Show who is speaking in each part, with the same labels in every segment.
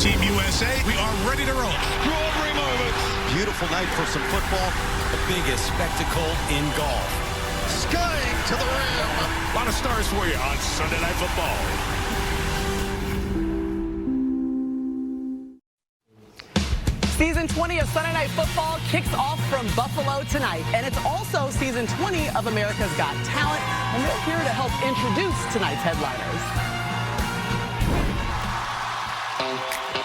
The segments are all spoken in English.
Speaker 1: Team USA, we are ready to roll.
Speaker 2: Extraordinary moments.
Speaker 3: Beautiful night for some football. The biggest spectacle in golf.
Speaker 2: Skying to the rim.
Speaker 1: A lot of stars for you on Sunday Night Football.
Speaker 4: Season 20 of Sunday Night Football kicks off from Buffalo tonight, and it's also Season 20 of America's Got Talent, and they're here to help introduce tonight's headliners.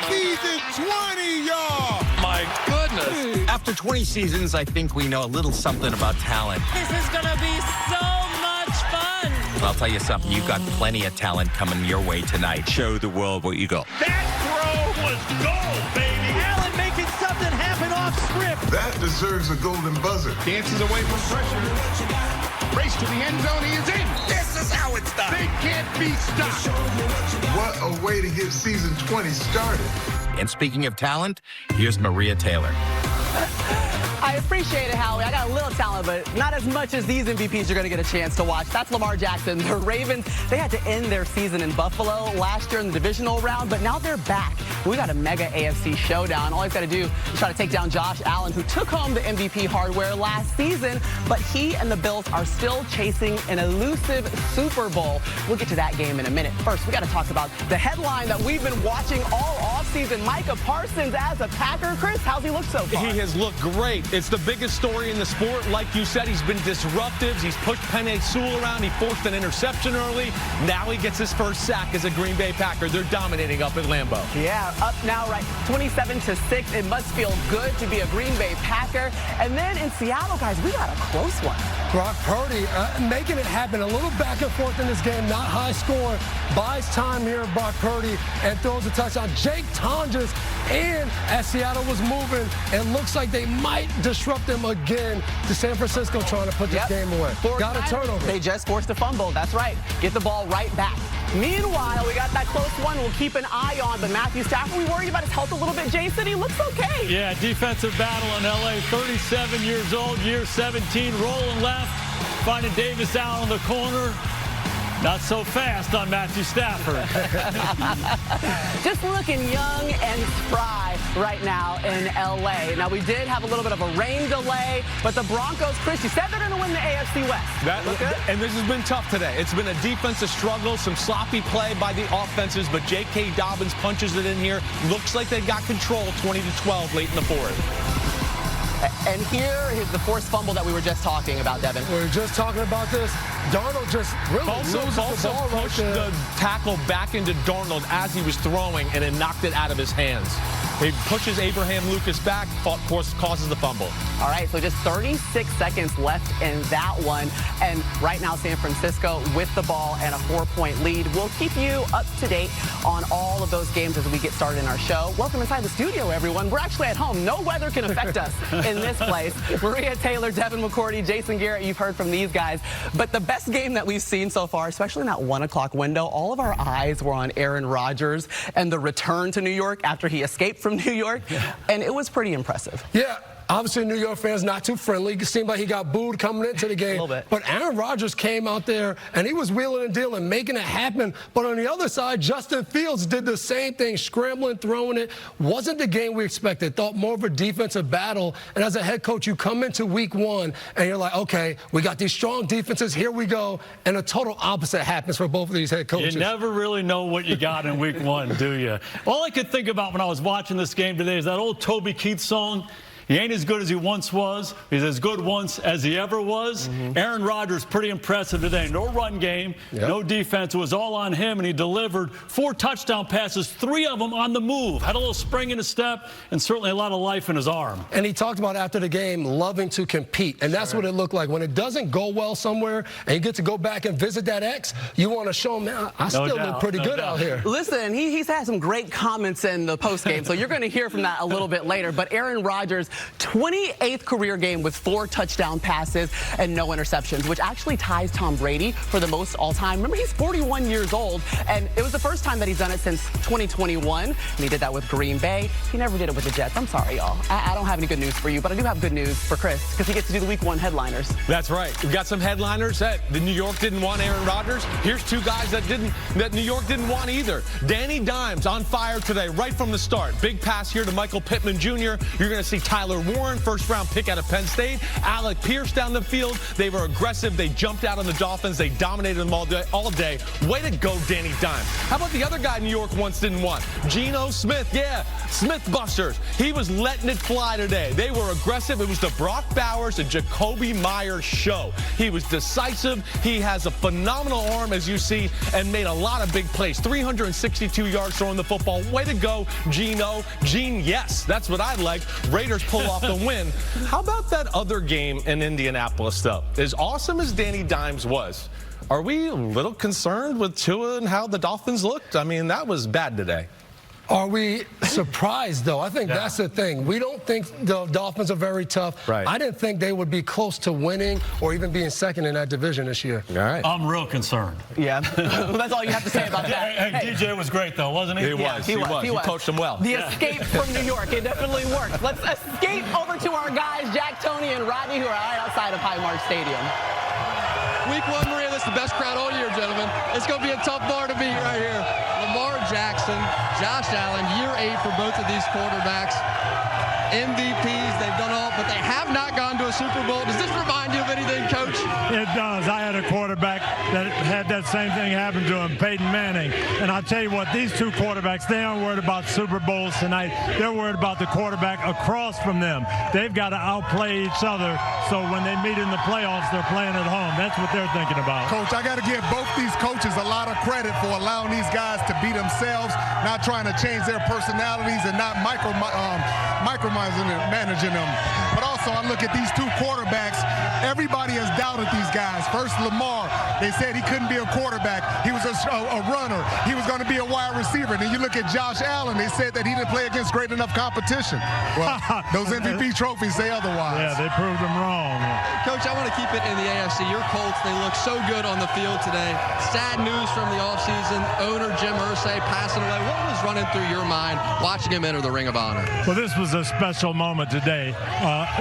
Speaker 2: Season 20, y'all.
Speaker 3: My goodness. After 20 seasons, I think we know a little something about talent.
Speaker 5: This is going to be so much fun.
Speaker 3: I'll tell you something. You've got plenty of talent coming your way tonight. Show the world what you got.
Speaker 1: That throw was gold, baby.
Speaker 5: Allen making something happen off script.
Speaker 6: That deserves a golden buzzer.
Speaker 2: Dances away from pressure. Race to the end zone. He is in.
Speaker 3: This is how it's done.
Speaker 2: They can't be stopped.
Speaker 6: What a way to get season 20 started.
Speaker 3: And speaking of talent, here's Maria Taylor.
Speaker 4: I appreciate it, Howie. I got a little talent, but not as much as these MVPs you're going to get a chance to watch. That's Lamar Jackson. The Ravens, they had to end their season in Buffalo last year in the divisional round, but now they're back. We got a mega AFC showdown. All he's got to do is try to take down Josh Allen, who took home the MVP hardware last season, but he and the Bills are still chasing an elusive Super Bowl. We'll get to that game in a minute. First, we got to talk about the headline that we've been watching all offseason. Micah Parsons as a Packer. Chris, how's he look so far?
Speaker 7: He has looked great. It's the biggest story in the sport. Like you said, he's been disruptive. He's pushed Penei Sewell around. He forced an interception early. Now he gets his first sack as a Green Bay Packer. They're dominating up at Lambeau.
Speaker 4: Yeah, up now, right, 27-6. It must feel good to be a Green Bay Packer. And then in Seattle, guys, we got a close one.
Speaker 8: Brock Purdy making it happen. A little back and forth in this game, not high scoring. Buys time here, Brock Purdy, and throws a touchdown. Jake Tonjes in as Seattle was moving. It looks like they might disrupt them again to San Francisco trying to put this game away. Got a turnover.
Speaker 4: They just forced a fumble. That's right. Get the ball right back. Meanwhile, we got that close one we'll keep an eye on, but Matthew Stafford, we worried about his health a little bit. Jason, he looks okay.
Speaker 9: Yeah, defensive battle in L.A. 37 years old, year 17, rolling left, finding Davis out on the corner. Not so fast on Matthew Stafford.
Speaker 4: Just looking young and spry right now in L.A. Now, we did have a little bit of a rain delay, but the Broncos, Chris, you said they're going to win the AFC West.
Speaker 7: And this has been tough today. It's been a defensive struggle, some sloppy play by the offenses, but J.K. Dobbins punches it in here. Looks like they got control 20-12 late in the fourth.
Speaker 4: And here is the forced fumble that we were just talking about, Devin.
Speaker 8: We were just talking about this. Darnold just really loses the ball right
Speaker 7: pushed
Speaker 8: there.
Speaker 7: the tackle back into Darnold as he was throwing, and it knocked it out of his hands. He pushes Abraham Lucas back, of course, causes the fumble.
Speaker 4: All right, so just 36 seconds left in that one. And right now, San Francisco with the ball and a 4-point lead. We'll keep you up to date on all of those games as we get started in our show. Welcome inside the studio, everyone. We're actually at home. No weather can affect us in this place. Maria Taylor, Devin McCourty, Jason Garrett, you've heard from these guys. But the best game that we've seen so far, especially in that 1 o'clock window, all of our eyes were on Aaron Rodgers and the return to New York after he escaped from New York. And it was pretty impressive.
Speaker 8: Yeah. Obviously, New York fans not too friendly. It seemed like he got booed coming into the game.
Speaker 4: A little bit.
Speaker 8: But Aaron Rodgers came out there, and he was wheeling and dealing, making it happen. But on the other side, Justin Fields did the same thing, scrambling, throwing it. Wasn't the game we expected. Thought more of a defensive battle. And as a head coach, you come into week one, and you're like, okay, we got these strong defenses. Here we go. And a total opposite happens for both of these head coaches.
Speaker 9: You never really know what you got in week one, do you? All I could think about when I was watching this game today is that old Toby Keith song. He ain't as good as he once was. He's as good once as he ever was. Aaron Rodgers, pretty impressive today. No run game, no defense. It was all on him, and he delivered 4 touchdown passes, 3 of them on the move. Had a little spring in his step and certainly a lot of life in his arm.
Speaker 8: And he talked about after the game loving to compete, and that's what it looked like. When it doesn't go well somewhere and you get to go back and visit that ex, you want to show him, man, I still look pretty good out here.
Speaker 4: Listen, he's had some great comments in the postgame, so you're going to hear from that a little bit later. But Aaron Rodgers, 28th career game with 4 touchdown passes and no interceptions, which actually ties Tom Brady for the most all-time. Remember, he's 41 years old, and it was the first time that he's done it since 2021, and he did that with Green Bay. He never did it with the Jets. I'm sorry, y'all. I don't have any good news for you, but I do have good news for Chris, because he gets to do the Week 1 headliners.
Speaker 7: That's right. We've got some headliners. The New York didn't want Aaron Rodgers. Here's 2 guys that New York didn't want either. Danny Dimes on fire today, right from the start. Big pass here to Michael Pittman Jr. You're going to see Tyler Warren, first-round pick out of Penn State. Alec Pierce down the field. They were aggressive. They jumped out on the Dolphins. They dominated them all day. Way to go, Danny Dimes. How about the other guy New York once didn't want? Geno Smith. Yeah, Smith Busters. He was letting it fly today. They were aggressive. It was the Brock Bowers and Jacoby Myers show. He was decisive. He has a phenomenal arm, as you see, and made a lot of big plays. 362 yards throwing the football. Way to go, Geno. Gene, yes, that's what I like. Raiders pull off the win. How about that other game in Indianapolis, though? As awesome as Danny Dimes was, are we a little concerned with Tua and how the Dolphins looked? I mean, that was bad today.
Speaker 8: Are we surprised, though? I think that's the thing. We don't think the Dolphins are very tough.
Speaker 7: Right.
Speaker 8: I didn't think they would be close to winning or even being second in that division this year.
Speaker 7: All right.
Speaker 9: I'm real concerned.
Speaker 4: Yeah, that's all you have to say about that.
Speaker 9: Hey, DJ was great, though, wasn't he?
Speaker 7: He was. He coached them well.
Speaker 4: The escape from New York, it definitely worked. Let's escape over to our guys, Jack, Tony, and Rodney, who are right outside of Highmark Stadium.
Speaker 10: Week 1, Maria, this is the best crowd all year, gentlemen. It's going to be a tough bar to beat right here. Lamar Jackson, Josh Allen, year 8 for both of these quarterbacks. MVPs, they've done all, but they have not gone to a Super Bowl. Does this remind you of anything, Coach?
Speaker 11: It does. I had a quarterback that had that same thing happen to him, Peyton Manning. And I'll tell you what, these 2 quarterbacks, they aren't worried about Super Bowls tonight. They're worried about the quarterback across from them. They've got to outplay each other, so when they meet in the playoffs, they're playing at home. That's what they're thinking about.
Speaker 2: Coach, I got to give both these coaches a lot of credit for allowing these guys to be themselves, not trying to change their personalities and not micromanaging them. But also, I look at these 2 quarterbacks. Everybody has doubted these guys. First, Lamar, they said he couldn't be a quarterback. He was a runner. He was going to be a wide receiver. Then you look at Josh Allen. They said that he didn't play against great enough competition. Well, those MVP trophies say otherwise.
Speaker 11: Yeah, they proved them wrong.
Speaker 10: Coach, I want to keep it in the AFC. Your Colts, they look so good on the field today. Sad news from the offseason. Owner Jim Irsay passing away. What was running through your mind watching him enter the Ring of Honor?
Speaker 11: Well, this was a special moment today.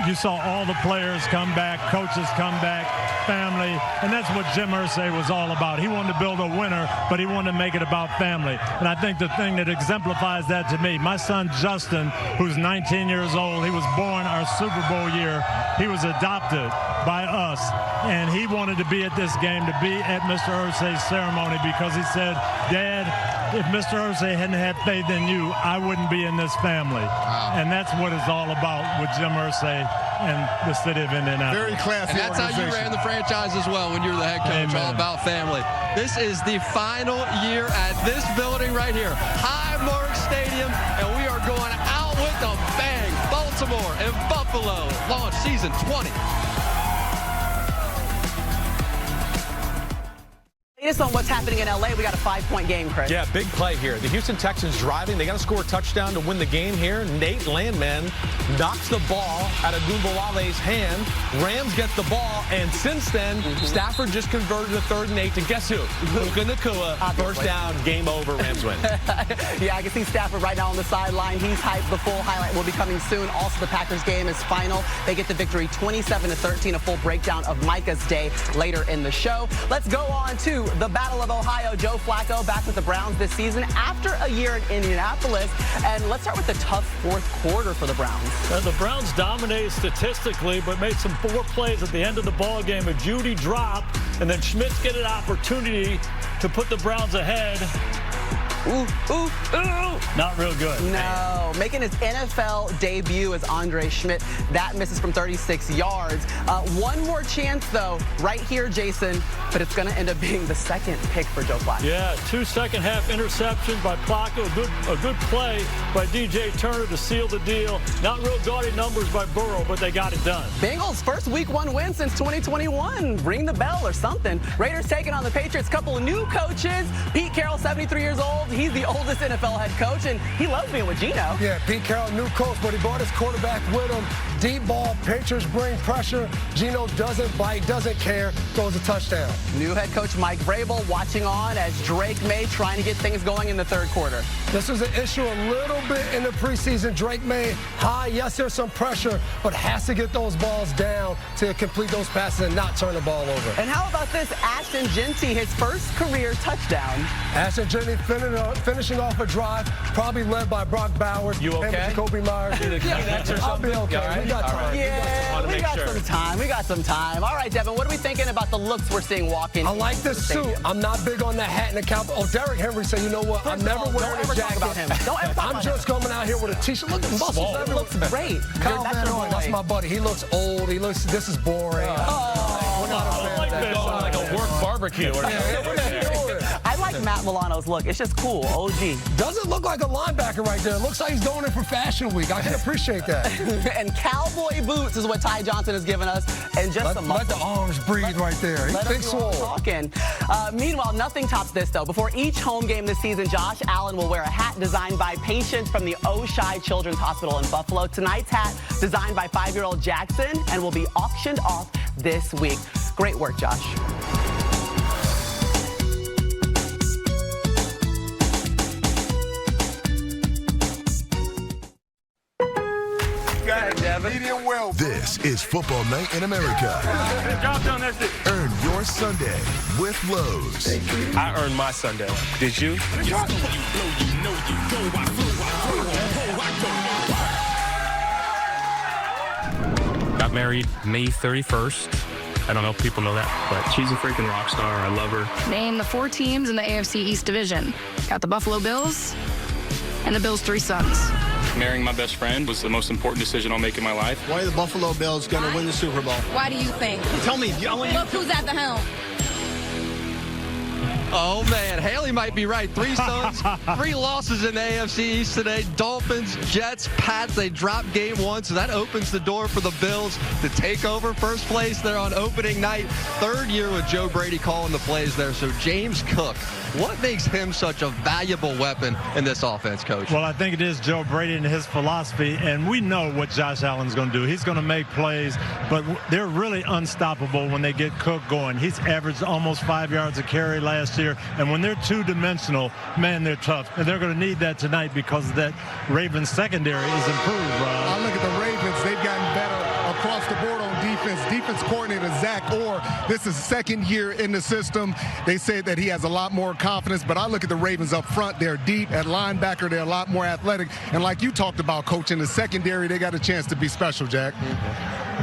Speaker 11: You saw all the players come back, coaches come back, family, and that's what Jim Irsay was all about. He wanted to build a winner, but he wanted to make it about family. And I think the thing that exemplifies that to me, my son Justin, who's 19 years old, he was born our Super Bowl year. He was adopted by us, and he wanted to be at this game, to be at Mr. Irsay's ceremony, because he said, Dad, if Mr. Irsay hadn't had faith in you, I wouldn't be in this family. Wow. And that's what it's all about with Jim Irsay and the city of Indianapolis.
Speaker 2: Very classy.
Speaker 10: And that's how you ran the franchise as well when you were the head coach. Amen. All about family. This is the final year at this building right here, Highmark Stadium, and we are going out with a bang. Baltimore and Buffalo launch season 20.
Speaker 4: Latest on what's happening in LA. We got a 5-point game, Chris.
Speaker 7: Yeah, big play here. The Houston Texans driving. They got to score a touchdown to win the game here. Nate Landman knocks the ball out of Gumbawale's hand. Rams get the ball, and since then, Stafford just converted a 3rd and 8 to guess who? Puka Nacua. First down, game over, Rams win.
Speaker 4: Yeah, I can see Stafford right now on the sideline. He's hyped. The full highlight will be coming soon. Also, the Packers game is final. They get the victory 27-13. A full breakdown of Micah's day later in the show. Let's go on to the Battle of Ohio. Joe Flacco back with the Browns this season after a year in Indianapolis. And let's start with the tough 4th quarter for the Browns.
Speaker 9: The Browns dominated statistically, but made some 4 plays at the end of the ball game. A Judy drop, and then Schmitz get an opportunity to put the Browns ahead. Not real good.
Speaker 4: No. Making his NFL debut as Andre Schmidt. That misses from 36 yards. One more chance, though, right here, Jason, but it's going to end up being the 2nd pick for Joe Flacco.
Speaker 9: Yeah, 2 second-half interceptions by Flacco. A good play by DJ Turner to seal the deal. Not real gaudy numbers by Burrow, but they got it done.
Speaker 4: Bengals' first Week 1 win since 2021. Ring the bell or something. Raiders taking on the Patriots. Couple of new coaches. Pete Carroll, 73 years old. he's the oldest NFL head coach, and he loves being with Geno.
Speaker 8: Yeah, Pete Carroll, new coach, but he brought his quarterback with him. Deep ball, Patriots bring pressure. Geno doesn't bite, doesn't care, throws a touchdown.
Speaker 4: New head coach Mike Vrabel watching on as Drake May trying to get things going in the third quarter.
Speaker 8: This was an issue a little bit in the preseason. Drake May high, yes, there's some pressure, but has to get those balls down to complete those passes and not turn the ball over.
Speaker 4: And how about this, Ashton Genty, his first career touchdown.
Speaker 8: Ashton Genty finishing off a drive, probably led by Brock Bowers.
Speaker 7: You okay?
Speaker 8: And Kobe Myers. I'll be okay.
Speaker 7: Right.
Speaker 8: We got time.
Speaker 4: Yeah, we got some time. We got some time. All right, Devin, what are we thinking about the looks we're seeing walking?
Speaker 8: I like this suit. I'm not big on that hat and the cap. Oh, Derrick Henry said, you know what? I'm never wearing a jacket.
Speaker 4: Don't ever talk about him.
Speaker 8: I'm just coming out here with a T-shirt. Look at the muscles everywhere.
Speaker 4: Looks great.
Speaker 8: Kyle Van Noy, that's my buddy. He looks old. He looks, this is boring.
Speaker 7: I like this. Like a work barbecue.
Speaker 4: I like Matt Milano's look. It's just cool. OG.
Speaker 8: Doesn't look like a linebacker right there. It looks like he's going in for Fashion Week. I can appreciate that.
Speaker 4: And cowboy boots is what Ty Johnson has given us. And just some muscle.
Speaker 8: Let the arms breathe right there. He's big swole.
Speaker 4: Meanwhile, nothing tops this, though. Before each home game this season, Josh Allen will wear a hat designed by patients from the Oshai Children's Hospital in Buffalo. Tonight's hat, designed by 5-year-old Jackson, and will be auctioned off this week. Great work, Josh.
Speaker 12: This is Football Night in America. Earn your Sunday with Lowe's.
Speaker 1: I earned my Sunday. Did you?
Speaker 13: Got married May 31st. I don't know if people know that, but she's a freaking rock star. I love her.
Speaker 14: Name the 4 teams in the AFC East Division. Got the Buffalo Bills and the Bills' 3 sons.
Speaker 13: Marrying my best friend was the most important decision I'll make in my life.
Speaker 15: Why are the Buffalo Bills going to win the Super Bowl?
Speaker 16: Why do you think?
Speaker 15: Tell me.
Speaker 16: Look who's at the helm.
Speaker 10: Oh, man. Haley might be right. 3 sons, 3 losses in the AFC East today. Dolphins, Jets, Pats, they dropped game 1, so that opens the door for the Bills to take over first place there on opening night. 3rd year with Joe Brady calling the plays there. So James Cook, what makes him such a valuable weapon in this offense, Coach?
Speaker 11: Well, I think it is Joe Brady and his philosophy, and we know what Josh Allen's going to do. He's going to make plays, but they're really unstoppable when they get Cook going. He's averaged almost 5 yards a carry last year, and when they're two-dimensional, man, they're tough. And they're going to need that tonight because that Ravens secondary is improved, Rob.
Speaker 2: I look at the Ravens. They've gotten better across the board on defense. Defense coordinator Zach Orr, this is 2nd year in the system. They said that he has a lot more confidence, but I look at the Ravens up front. They're deep. At linebacker, they're a lot more athletic. And like you talked about, Coach, in the secondary, they got a chance to be special, Jack.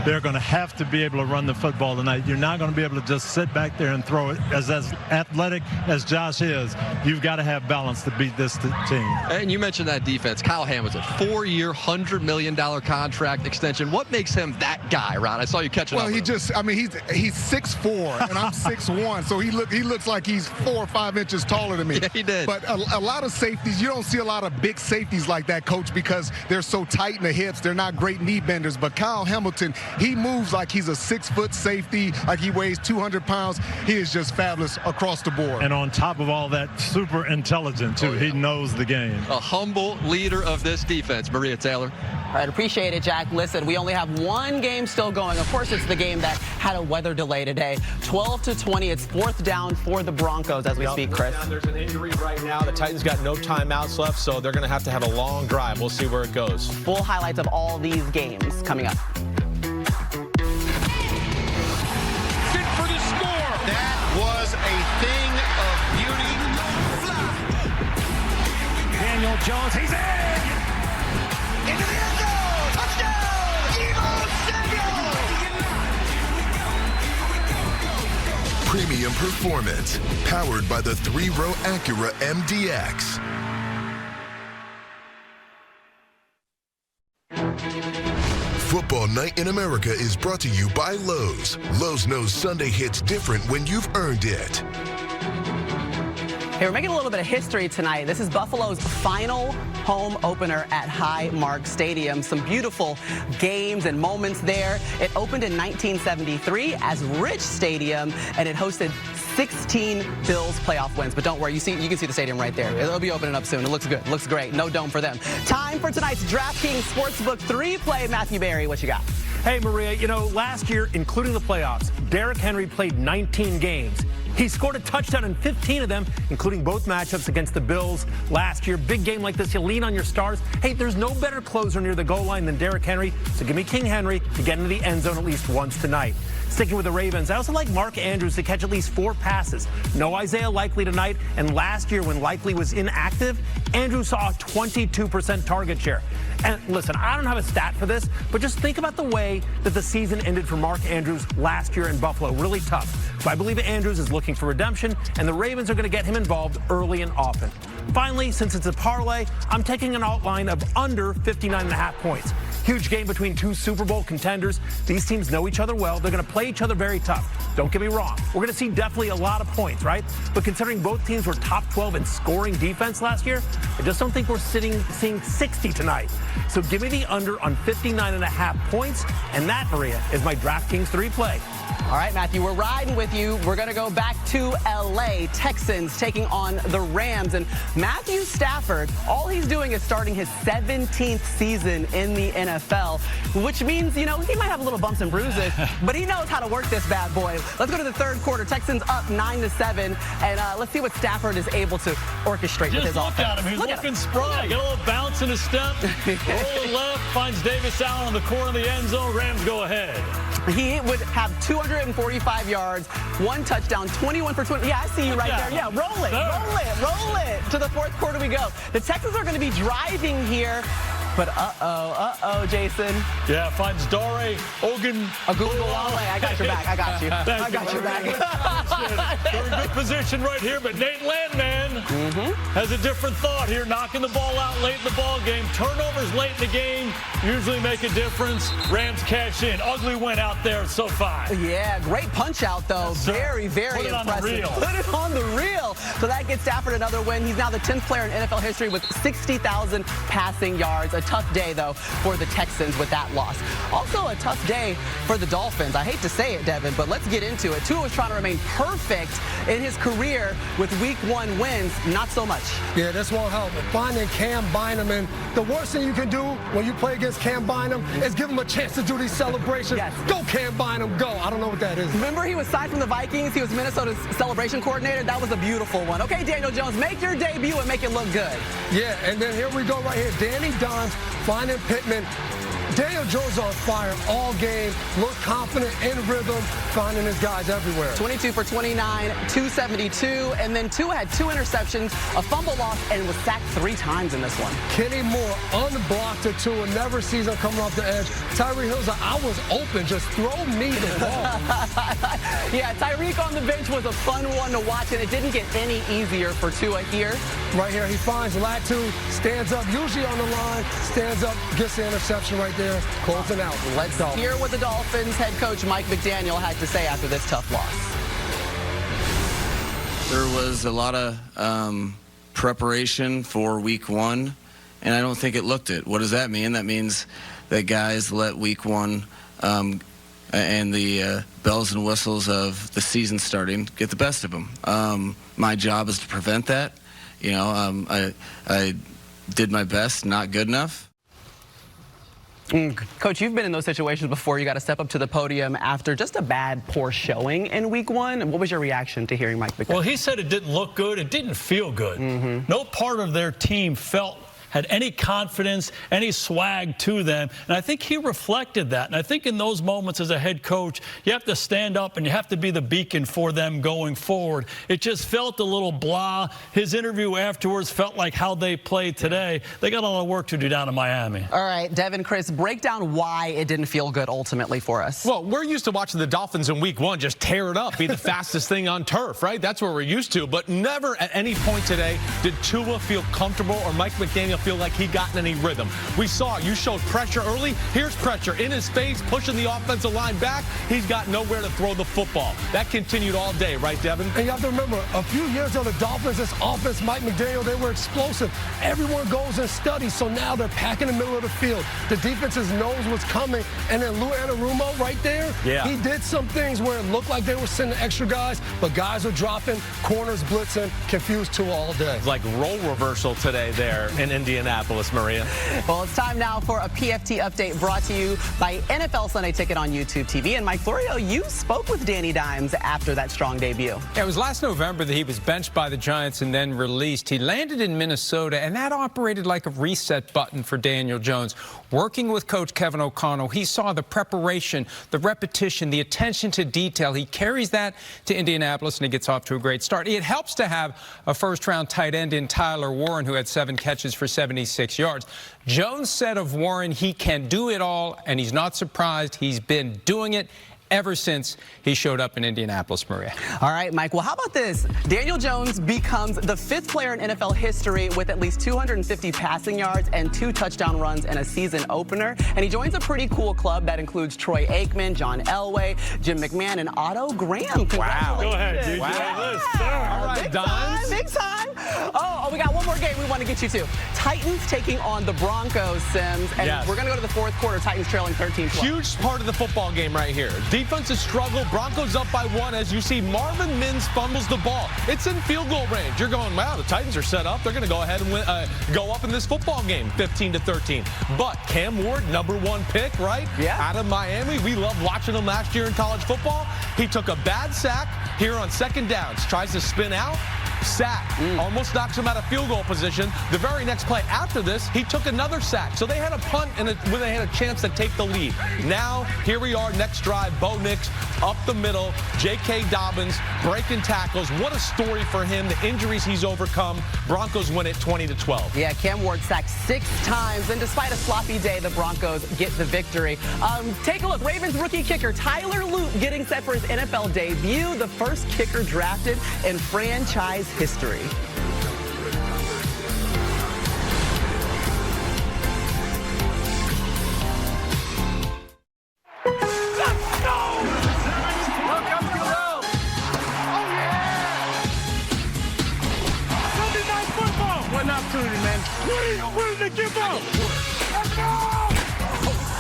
Speaker 11: They're going to have to be able to run the football tonight. You're not going to be able to just sit back there and throw it. As athletic as Josh is, you've got to have balance to beat this team.
Speaker 10: And you mentioned that defense. Kyle Hamilton, 4-year, $100 million contract extension. What makes him that guy, Ron? I saw you catching up.
Speaker 2: Well, he's 6'4", and I'm 6'1", so he looks like he's 4 or 5 inches taller than me.
Speaker 10: Yeah, he did.
Speaker 2: But a lot of safeties, you don't see a lot of big safeties like that, Coach, because they're so tight in the hips. They're not great knee benders. But Kyle Hamilton, he moves like he's a 6-foot safety, like he weighs 200 pounds. He is just fabulous across the board.
Speaker 11: And on top of all that, super intelligent, too. He knows the game.
Speaker 10: A humble leader of this defense, Maria Taylor.
Speaker 4: All right, appreciate it, Jack. Listen, we only have 1 game still going. Of course, it's the game that had a weather delay today. 12-20, it's 4th down for the Broncos as we speak, Chris.
Speaker 7: There's an injury right now. The Titans got no timeouts left, so they're going to have a long drive. We'll see where it goes.
Speaker 4: Full highlights of all these games coming up.
Speaker 1: Was a thing of beauty.
Speaker 5: Daniel Jones, he's in! Into the end zone! Touchdown! Deebo Samuel!
Speaker 12: Premium performance, powered by the 3-row Acura MDX. Football Night in America is brought to you by Lowe's. Lowe's knows Sunday hits different when you've earned it.
Speaker 4: Hey, we're making a little bit of history tonight. This is Buffalo's final home opener at Highmark Stadium. Some beautiful games and moments there. It opened in 1973 as Rich Stadium, and it hosted 16 Bills playoff wins. But don't worry, you can see the stadium right there. It'll be opening up soon. It looks good. It looks great. No dome for them. Time for tonight's DraftKings Sportsbook 3-play. Matthew Berry, what you got?
Speaker 17: Hey, Maria, you know, last year, including the playoffs, Derrick Henry played 19 games. He scored a touchdown in 15 of them, including both matchups against the Bills last year. Big game like this, you lean on your stars. Hey, there's no better closer near the goal line than Derrick Henry, so give me King Henry to get into the end zone at least once tonight. Sticking with the Ravens, I also like Mark Andrews to catch at least 4 passes. No Isaiah Likely tonight, and last year when Likely was inactive, Andrews saw a 22% target share. And listen, I don't have a stat for this, but just think about the way that the season ended for Mark Andrews last year in Buffalo. Really tough. So I believe Andrews is looking for redemption, and the Ravens are going to get him involved early and often. Finally, since it's a parlay, I'm taking an outline of under 59.5 points. Huge game between 2 Super Bowl contenders. These teams know each other well. They're going to play each other very tough. Don't get me wrong. We're going to see definitely a lot of points, right? But considering both teams were top 12 in scoring defense last year, I just don't think we're seeing 60 tonight. So give me the under on 59.5 points. And that, Maria, is my DraftKings 3-play.
Speaker 4: All right, Matthew, we're riding with you. We're going to go back to L.A. Texans taking on the Rams. And Matthew Stafford, all he's doing is starting his 17th season in the NFL, which means, you know, he might have a little bumps and bruises, but he knows how to work this bad boy. Let's go to the third quarter. Texans up 9-7, and let's see what Stafford is able to orchestrate with his offense.
Speaker 9: Just look at him. He's looking spry. Got a little bounce in his step. Roll left, finds Davis Allen on the corner of the end zone. Rams go ahead.
Speaker 4: He would have 245 yards, 1 touchdown, 21 for 20. Yeah, I see you right there. Yeah, roll it. To the fourth quarter we go. The Texans are going to be driving here. But Jason.
Speaker 9: Yeah, finds Dare
Speaker 4: Ogunbowale. I got your back. I got you. I got your back.
Speaker 9: They're in good position right here, but Nate Landman has a different thought here, knocking the ball out late in the ball game. Turnovers late in the game usually make a difference. Rams cash in. Ugly win out at SoFi.
Speaker 4: Yeah, great punch out though. Yes, very, very impressive. Put it on the reel. So that gets Stafford another win. He's now the 10th player in NFL history with 60,000 passing yards. A tough day, though, for the Texans with that loss. Also a tough day for the Dolphins. I hate to say it, Devin, but let's get into it. Tua was trying to remain perfect in his career with Week 1 wins. Not so much.
Speaker 8: Yeah, this won't help. Finding Cam Bynum, and the worst thing you can do when you play against Cam Bynum is give him a chance to do these celebrations. Yes. Go, Cam Bynum, go. I don't know what that is.
Speaker 4: Remember he was signed from the Vikings? He was Minnesota's celebration coordinator. That was a beautiful one. Okay, Daniel Jones, make your debut and make it look good.
Speaker 8: Yeah, and then here we go right here. Danny Dimes finding Pittman. Daniel Jones on fire all game, looked confident, in rhythm, finding his guys everywhere.
Speaker 4: 22 for 29, 272, and then Tua had 2 interceptions, a fumble loss, and was sacked 3 times in this one.
Speaker 8: Kenny Moore unblocked to Tua, never sees him coming off the edge. Tyree Hill's like, I was open, just throw me the ball.
Speaker 4: Yeah, Tyreek on the bench was a fun one to watch, and it didn't get any easier for Tua here.
Speaker 8: Right here, he finds Latu, stands up, usually on the line, stands up, gets the interception right there. Closing out.
Speaker 4: Let's hear what the Dolphins head coach Mike McDaniel had to say after this tough loss.
Speaker 18: There was a lot of preparation for Week 1, and I don't think it looked it. What does that mean? That means that guys let Week 1 and the bells and whistles of the season starting get the best of them. My job is to prevent that. You know, I did my best, not good enough.
Speaker 4: Coach, you've been in those situations before. You got to step up to the podium after just a bad, poor showing in Week 1. What was your reaction to hearing Mike McDaniel?
Speaker 9: Well, he said it didn't look good. It didn't feel good. No part of their team had any confidence, any swag to them. And I think he reflected that. And I think in those moments as a head coach, you have to stand up and you have to be the beacon for them going forward. It just felt a little blah. His interview afterwards felt like how they played today. They got a lot of work to do down in Miami.
Speaker 4: All right, Devin, Chris, break down why it didn't feel good ultimately for us.
Speaker 7: Well, we're used to watching the Dolphins in Week 1 just tear it up, be the fastest thing on turf, right? That's what we're used to. But never at any point today did Tua feel comfortable or Mike McDaniel feel like he got any rhythm. We saw you showed pressure early. Here's pressure in his face, pushing the offensive line back. He's got nowhere to throw the football. That continued all day, right, Devin?
Speaker 8: And you have to remember, a few years ago, the Dolphins, this offense, Mike McDaniel, they were explosive. Everyone goes and studies, so now they're packing the middle of the field. The defenses knows what's coming, and then Lou Anarumo right there, he did some things where it looked like they were sending extra guys, but guys were dropping, corners blitzing, confused two all day.
Speaker 7: It's like role reversal today there in Indianapolis, Maria.
Speaker 4: Well, it's time now for a PFT update brought to you by NFL Sunday Ticket on YouTube TV. And Mike Florio, you spoke with Danny Dimes after that strong debut.
Speaker 19: Yeah, it was last November that he was benched by the Giants and then released. He landed in Minnesota, and that operated like a reset button for Daniel Jones. Working with Coach Kevin O'Connell, he saw the preparation, the repetition, the attention to detail. He carries that to Indianapolis, and he gets off to a great start. It helps to have a first-round tight end in Tyler Warren, who had 7 catches for 76 yards. Jones said of Warren, he can do it all, and he's not surprised. He's been doing it ever since he showed up in Indianapolis, Maria.
Speaker 4: All right, Mike. Well, how about this? Daniel Jones becomes the 5th player in NFL history with at least 250 passing yards and 2 touchdown runs in a season opener. And he joins a pretty cool club that includes Troy Aikman, John Elway, Jim McMahon, and Otto Graham.
Speaker 9: Wow. Go ahead, DJ.
Speaker 7: Wow. All right,
Speaker 4: big time, big time. Oh, we got one more game we want to get you to. Titans taking on the Broncos, Sims. And we're going to go to the 4th quarter. Titans trailing 13-12.
Speaker 7: Huge part of the football game right here. Defensive struggle. Broncos up by 1 as you see Marvin Mims fumbles the ball. It's in field goal range. You're going, wow, the Titans are set up. They're going to go ahead and win, go up in this football game, 15-13. But Cam Ward, #1 pick, right? Yeah. Out of Miami. We loved watching him last year in college football. He took a bad sack here on 2nd downs. Tries to spin out. Sack. Almost knocks him out of field goal position. The very next play after this, he took another sack. So they had a punt and when they had a chance to take the lead. Now, here we are, next drive. Bo Nix up the middle. J.K. Dobbins breaking tackles. What a story for him. The injuries he's overcome. Broncos win it 20-12.
Speaker 4: Yeah, Cam Ward sacked 6 times. And despite a sloppy day, the Broncos get the victory. Take a look. Ravens rookie kicker Tyler Luke getting set for his NFL debut. The first kicker drafted in franchise history.
Speaker 5: What did they give up? Let's go!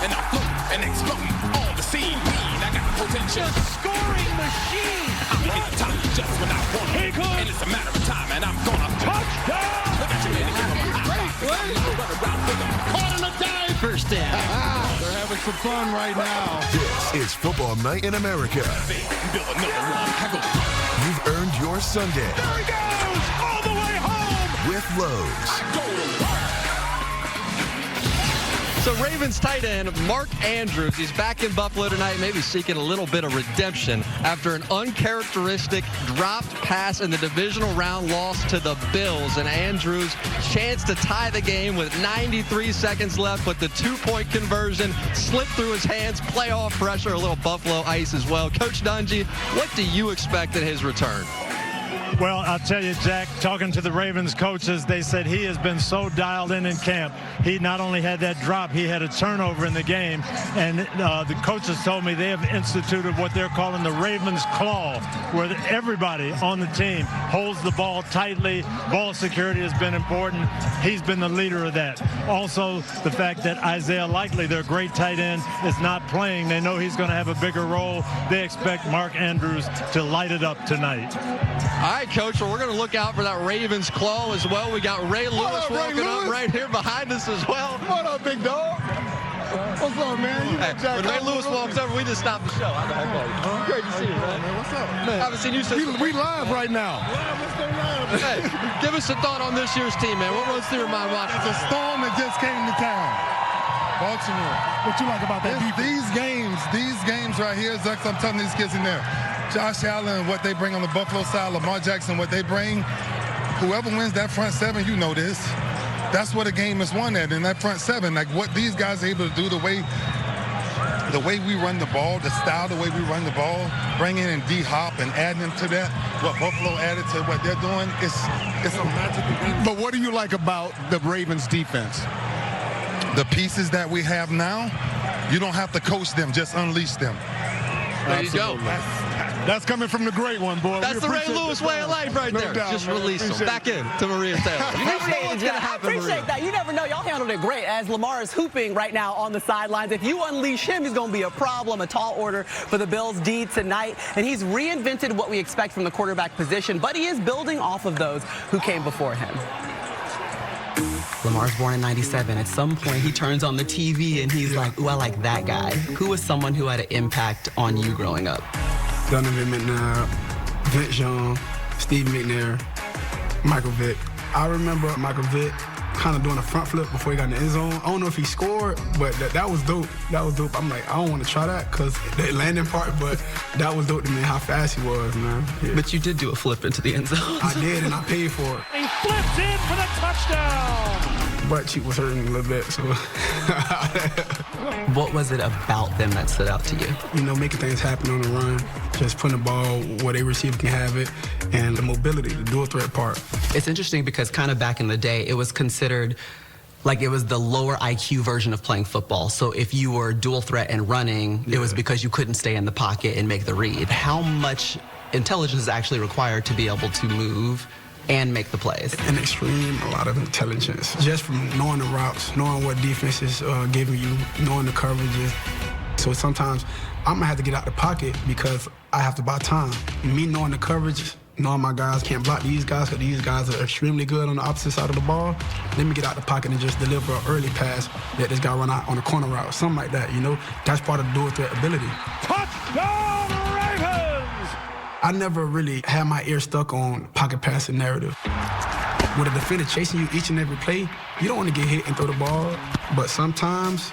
Speaker 20: And I float and explode on the scene. I got potential.
Speaker 5: Scoring machine.
Speaker 20: I'm in the top just when I want it. And it's a matter of time, and I'm gonna
Speaker 5: touchdown.
Speaker 20: Caught in a dive.
Speaker 5: First down.
Speaker 6: They're having some fun right now.
Speaker 12: This is Football Night in America. You've earned your Sunday.
Speaker 5: There he goes! All the way home!
Speaker 12: With Lowe's.
Speaker 10: So Ravens tight end Mark Andrews, he's back in Buffalo tonight, maybe seeking a little bit of redemption after an uncharacteristic dropped pass in the divisional round loss to the Bills. And Andrews' chance to tie the game with 93 seconds left, but the 2-point conversion slipped through his hands. Playoff pressure, a little Buffalo ice as well. Coach Dungy, what do you expect in his return?
Speaker 11: Well, I'll tell you, Jack, talking to the Ravens coaches, they said he has been so dialed in camp. He not only had that drop, he had a turnover in the game. And the coaches told me they have instituted what they're calling the Ravens Claw, where everybody on the team holds the ball tightly. Ball security has been important. He's been the leader of that. Also, the fact that Isaiah Likely, their great tight end, is not playing. They know he's going to have a bigger role. They expect Mark Andrews to light it up tonight.
Speaker 10: All right, Coach, well, we're going to look out for that Ravens Claw as well. We got Ray Lewis walking up right here behind us as well.
Speaker 2: What up, big dog? What's up, man?
Speaker 10: When Ray Lewis walks over, we just stop the show. How the heck are you? Great to see you, man.
Speaker 2: What's up, man?
Speaker 10: Haven't seen you since.
Speaker 2: We live right now.
Speaker 10: Hey, give us a thought on this year's team, man. What runs through your mind watching?
Speaker 2: It's a storm that just came to town. Baltimore.
Speaker 8: What you like about that defense?
Speaker 2: These games right here, Zach, I'm telling these kids in there. Josh Allen, what they bring on the Buffalo side, Lamar Jackson, what they bring. Whoever wins that front seven, you know this. That's what a game is won at, in that front seven. Like what these guys are able to do, the way
Speaker 21: the way we run the ball, the style, the way we run the ball, bringing in D-Hop and adding them to that, what Buffalo added to what they're doing, it's a magical thing.
Speaker 2: But what do you like about the Ravens defense?
Speaker 21: The pieces that we have now, you don't have to coach them, just unleash them.
Speaker 10: There you go.
Speaker 2: That's coming from the great one, boy.
Speaker 10: That's the Ray Lewis way of life right there.
Speaker 2: Doubt,
Speaker 10: just
Speaker 2: man.
Speaker 10: release them. Back in to Maria Taylor. You never know what's going to happen,
Speaker 4: I appreciate that. You never know. Y'all handled it great as Lamar is hooping right now on the sidelines. If you unleash him, he's going to be a problem, a tall order for the Bills' D tonight. And he's reinvented what we expect from the quarterback position, but he is building off of those who came before him. Lamar's born in '97. At some point, he turns on the TV and he's like, ooh, I like that guy. Who was someone who had an impact on you growing up?
Speaker 22: Donovan McNabb, Vince Young, Steve McNair, Michael Vick. I remember Michael Vick kind of doing a front flip before he got in the end zone. I don't know if he scored, but that was dope. That was dope. I'm like, I don't want to try that because the landing part, but that was dope to me, how fast he was, man. Yeah.
Speaker 4: But you did do a flip into the end zone.
Speaker 22: I did, and I paid for it.
Speaker 5: He flips in for the touchdown.
Speaker 22: Butt cheek was hurting a little bit, so.
Speaker 4: What was it about them that stood out to you?
Speaker 22: You know, making things happen on the run, just putting the ball where they receiver can have it, and the mobility, the dual threat part.
Speaker 4: It's interesting because kind of back in the day, it was considered like it was the lower IQ version of playing football. So if you were dual threat and running, it was because you couldn't stay in the pocket and make the read. How much intelligence is actually required to be able to move and make the plays?
Speaker 22: An extreme, a lot of intelligence. Just from knowing the routes, knowing what defense is giving you, knowing the coverages. So sometimes I'm gonna have to get out the pocket because I have to buy time. Me knowing the coverage, knowing my guys can't block these guys because these guys are extremely good on the opposite side of the ball. Let me get out the pocket and just deliver an early pass, let this guy run out on a corner route, something like that, you know? That's part of the dual threat ability.
Speaker 5: Touchdown Ravens!
Speaker 22: I never really had my ear stuck on pocket passing narrative. With a defender chasing you each and every play, you don't want to get hit and throw the ball, but sometimes,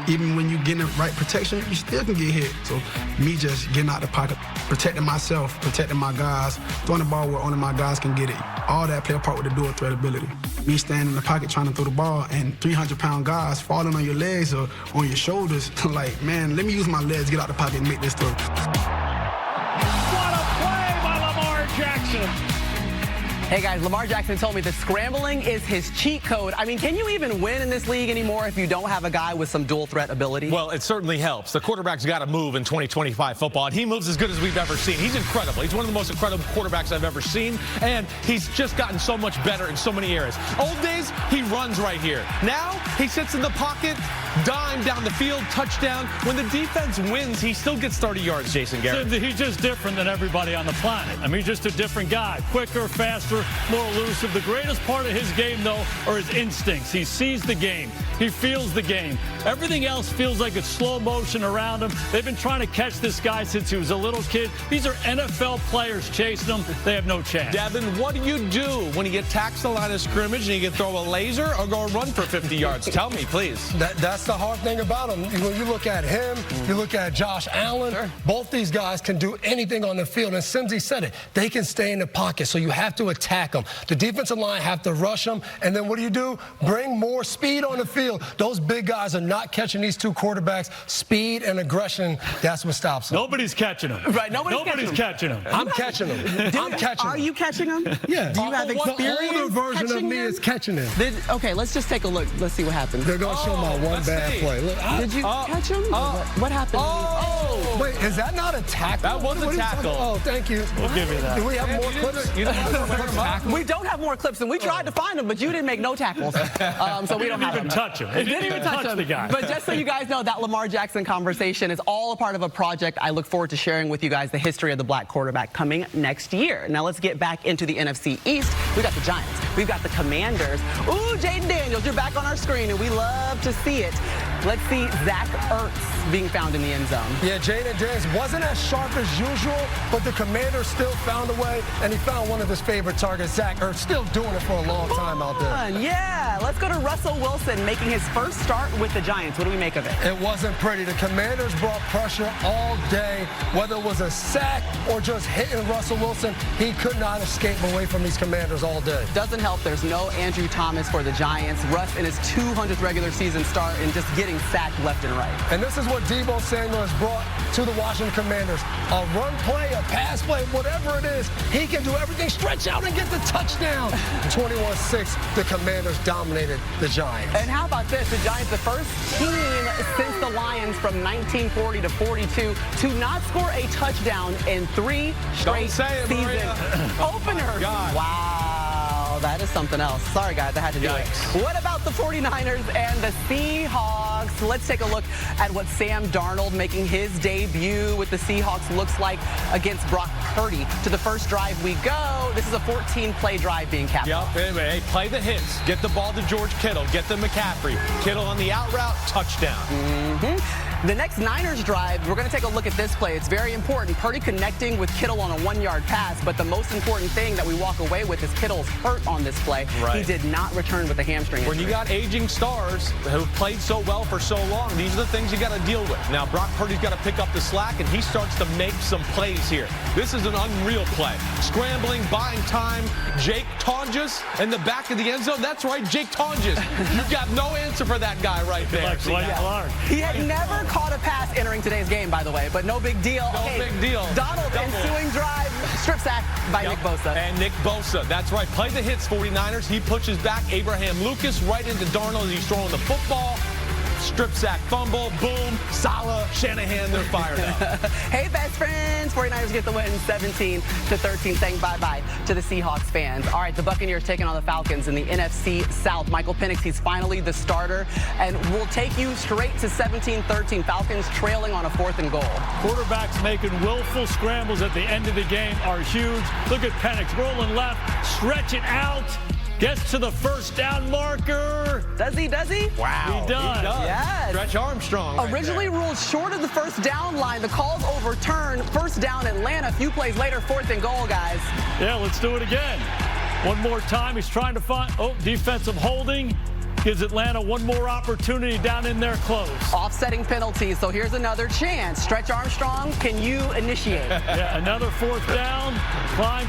Speaker 22: even when you get in the right protection, you still can get hit. So me just getting out the pocket, protecting myself, protecting my guys, throwing the ball where only my guys can get it. All that play a part with the dual threat ability. Me standing in the pocket trying to throw the ball and 300-pound guys falling on your legs or on your shoulders. Like, man, let me use my legs, get out the pocket and make this throw.
Speaker 5: What a play by Lamar Jackson.
Speaker 4: Hey guys, Lamar Jackson told me that scrambling is his cheat code. I mean, can you even win in this league anymore if you don't have a guy with some dual threat ability?
Speaker 7: Well, it certainly helps. The quarterback's got to move in 2025 football, and he moves as good as we've ever seen. He's incredible. He's one of the most incredible quarterbacks I've ever seen, and he's just gotten so much better in so many areas. Old days, he runs right here. Now, he sits in the pocket, dime down the field, touchdown. When the defense wins, he still gets 30 yards, Jason Garrett.
Speaker 9: He's just different than everybody on the planet. I mean, he's just a different guy. Quicker, faster, more elusive. The greatest part of his game, though, are his instincts. He sees the game. He feels the game. Everything else feels like it's slow motion around him. They've been trying to catch this guy since he was a little kid. These are NFL players chasing him. They have no chance.
Speaker 7: Devin, what do you do when you get taxed the line of scrimmage and you can throw a laser or go run for 50 yards? Tell me, please.
Speaker 8: That's the hard thing about him. When you look at him, you look at Josh Allen, both these guys can do anything on the field. And Simsy said it. They can stay in the pocket, so you have to attack them. The defensive line have to rush them. And then what do? Bring more speed on the field. Those big guys are not catching these two quarterbacks. Speed and aggression, that's what stops them.
Speaker 9: Nobody's catching them.
Speaker 4: Right, nobody's
Speaker 9: catching them.
Speaker 8: I'm catching them. I'm catching them.
Speaker 4: Are you catching them?
Speaker 8: Yeah.
Speaker 4: Do you have experience?
Speaker 8: The older version of me is catching them.
Speaker 4: Okay, let's just take a look. Let's see what happens.
Speaker 8: They're going to show my one bad play. Look,
Speaker 4: did you catch him? What happened?
Speaker 8: Wait, is that not a tackle?
Speaker 7: That was a tackle.
Speaker 8: Oh, thank you.
Speaker 9: We'll give you that.
Speaker 8: Do we have more clips?
Speaker 4: We don't have more clips, and we tried to find them, but you didn't make no tackles. So we don't have them.
Speaker 9: Didn't even touch him.
Speaker 4: It didn't even touch him.
Speaker 9: The guy.
Speaker 4: But just so you guys know, that Lamar Jackson conversation is all a part of a project. I look forward to sharing with you guys the history of the black quarterback coming next year. Now let's get back into the NFC East. We got the Giants. We've got the Commanders. Ooh, Jaden Daniels, you're back on our screen, and we love to see it. Let's see Zach Ertz being found in the end zone.
Speaker 8: Yeah, Jaden Daniels wasn't as sharp as usual, but the Commanders still found a way, and he found one of his favorite targets, Zach Ertz, still doing it for a long time out there.
Speaker 4: Yeah, let's go to Russell Wilson making his first start with the Giants. What do we make of it?
Speaker 8: It wasn't pretty. The Commanders brought pressure all day, whether it was a sack or just hitting Russell Wilson. He could not escape away from these Commanders all day.
Speaker 4: Doesn't doesn't help. There's no Andrew Thomas for the Giants. Russ in his 200th regular season start and just getting sacked left and right.
Speaker 8: And this is what Deebo Samuel has brought to the Washington Commanders. A run play, a pass play, whatever it is, he can do everything. Stretch out and get the touchdown. 21-6, the Commanders dominated the Giants.
Speaker 4: And how about this? The Giants, the first team since the Lions from 1940 to 42 to not score a touchdown in 3 straight season openers. Wow, that is something else. Sorry, guys, I had to do it. What about the 49ers and the Seahawks? Let's take a look at what Sam Darnold making his debut with the Seahawks looks like against Brock Purdy. To the first drive we go. This is a 14-play drive being capped off.
Speaker 7: Anyway, hey, play the hits. Get the ball to George Kittle. Get the McCaffrey. Kittle on the out route. Touchdown.
Speaker 4: The next Niners drive, we're going to take a look at this play. It's very important. Purdy connecting with Kittle on a 1-yard pass, but the most important thing that we walk away with is Kittle's hurt on this play. He did not return with a hamstring injury.
Speaker 7: When you got aging stars who played so well for so long, these are the things you got to deal with. Now, Brock Purdy's got to pick up the slack, and he starts to make some plays here. This is an unreal play. Scrambling, buying time. Jake Tonjes in the back of the end zone. That's right, Jake Tonjes. You've got no answer for that guy right there.
Speaker 4: He had never caught a pass entering today's game, by the way, but no big deal.
Speaker 7: No big deal.
Speaker 4: Donald ensuing drive, strip sack by Nick Bosa.
Speaker 7: And Nick Bosa, that's right. Play the hits, 49ers. He pushes back Abraham Lucas right into Darnold as he's throwing the football. Strip sack, fumble, boom, Salah, Shanahan, they're fired up.
Speaker 4: Hey, best friends. 49ers get the win 17-13, saying bye-bye to the Seahawks fans. All right, the Buccaneers taking on the Falcons in the NFC South. Michael Penix, he's finally the starter, and we'll take you straight to 17-13. Falcons trailing on a 4th and goal.
Speaker 9: Quarterbacks making willful scrambles at the end of the game are huge. Look at Penix rolling left, stretch it out. Gets to the first down marker.
Speaker 4: Does he?
Speaker 7: Wow.
Speaker 9: He does.
Speaker 4: Yes.
Speaker 7: Stretch Armstrong.
Speaker 4: Originally ruled short of the first down line. The call's overturned. First down Atlanta. A few plays later, 4th and goal, guys.
Speaker 9: Yeah, let's do it again. One more time. He's trying to find, defensive holding. Gives Atlanta one more opportunity down in there close.
Speaker 4: Offsetting penalties, so here's another chance. Stretch Armstrong, can you initiate?
Speaker 9: Yeah, another 4th down. Climb.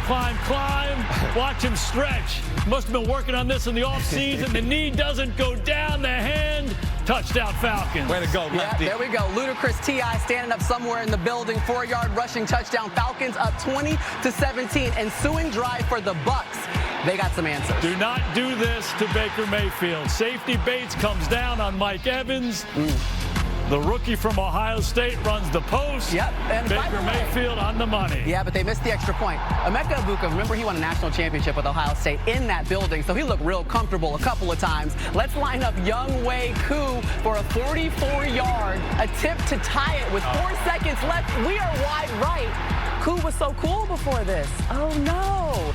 Speaker 9: Watch him stretch. Must have been working on this in the offseason. The knee doesn't go down, the hand. Touchdown Falcons.
Speaker 7: Way to go, lefty.
Speaker 4: Yeah, there we go. Ludacris T.I. standing up somewhere in the building. 4-yard rushing touchdown. Falcons up 20-17. Ensuing drive for the Bucs. They got some answers.
Speaker 9: Do not do this to Baker Mayfield. Safety Bates comes down on Mike Evans. The rookie from Ohio State runs the post.
Speaker 4: Yep. And
Speaker 9: Baker Mayfield on the money.
Speaker 4: Yeah, but they missed the extra point. Emeka Egbuka, remember he won a national championship with Ohio State in that building, so he looked real comfortable a couple of times. Let's line up Younghoe Koo for a 44-yard attempt to tie it with 4 seconds left. We are wide right. Koo was so cool before this. Oh, no.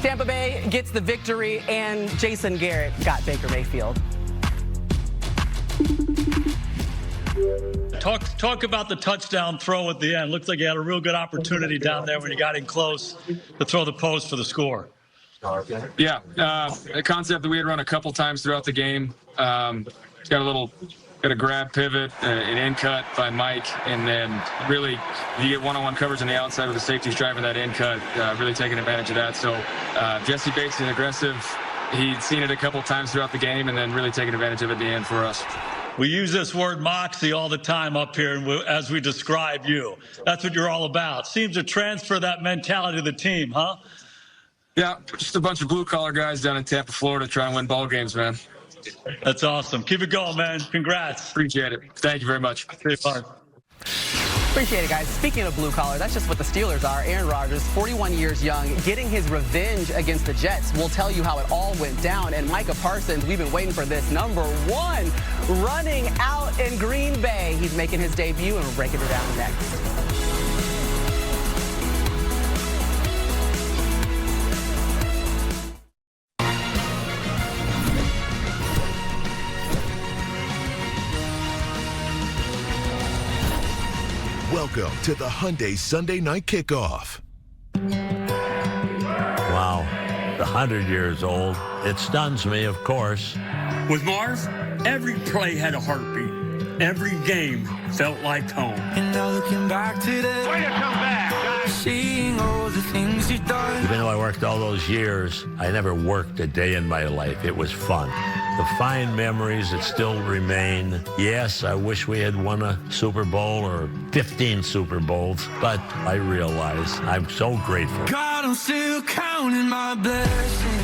Speaker 4: Tampa Bay gets the victory, and Jason Garrett got Baker Mayfield.
Speaker 9: Talk about the touchdown throw at the end. Looks like you had a real good opportunity down there when you got in close to throw the post for the score.
Speaker 13: Yeah, a concept that we had run a couple times throughout the game. Got a grab pivot, an in cut by Mike, and then really you get one-on-one coverage on the outside with the safeties driving that in cut, really taking advantage of that. So Jesse Bates is aggressive. He'd seen it a couple times throughout the game, and then really taking advantage of it at the end for us.
Speaker 9: We use this word moxie all the time up here as we describe you. That's what you're all about. Seems to transfer that mentality to the team, huh?
Speaker 13: Yeah, just a bunch of blue-collar guys down in Tampa, Florida trying to win ball games, man.
Speaker 9: That's awesome. Keep it going, man. Congrats.
Speaker 13: Appreciate it. Thank you very much.
Speaker 4: Appreciate it, guys. Speaking of blue collar, that's just what the Steelers are. Aaron Rodgers, 41 years young, getting his revenge against the Jets. We'll tell you how it all went down. And Micah Parsons, we've been waiting for this. Number 1, running out in Green Bay. He's making his debut, and we're breaking it down next.
Speaker 12: Welcome to the Hyundai Sunday Night Kickoff.
Speaker 3: Wow, 100 years old. It stuns me, of course.
Speaker 14: With Marv, every play had a heartbeat. Every game felt like home.
Speaker 5: And now looking back today.
Speaker 14: Way to come back, guys.
Speaker 5: seeing all the things you've done.
Speaker 3: Even though I worked all those years, I never worked a day in my life. It was fun. The fine memories that still remain. Yes, I wish we had won a Super Bowl or 15 Super Bowls, but I realize I'm so grateful.
Speaker 5: God, I'm still counting my blessings.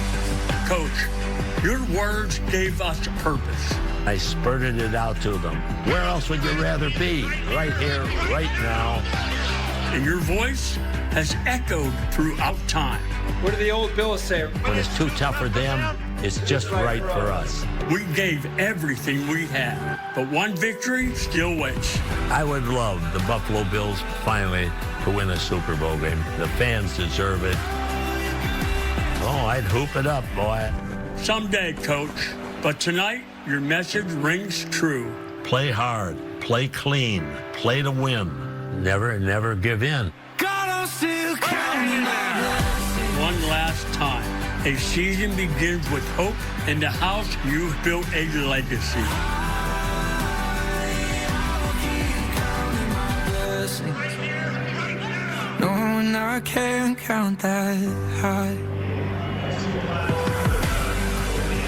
Speaker 14: Coach, your words gave us purpose.
Speaker 3: I spurted it out to them. Where else would you rather be? Right here, right now.
Speaker 14: And your voice has echoed throughout time.
Speaker 15: What did the old Bills say?
Speaker 3: When it's too tough for them, it's just right for us.
Speaker 14: We gave everything we had, but one victory still waits.
Speaker 3: I would love the Buffalo Bills finally to win a Super Bowl game. The fans deserve it. Oh, I'd hoop it up, boy.
Speaker 14: Someday, Coach. But tonight, your message rings true.
Speaker 3: Play hard, play clean, play to win. Never, never give in.
Speaker 5: God, I'm still counting my blessings.
Speaker 14: One last time. A season begins with hope. In the house, you've built a legacy.
Speaker 5: Knowing I can't count that high.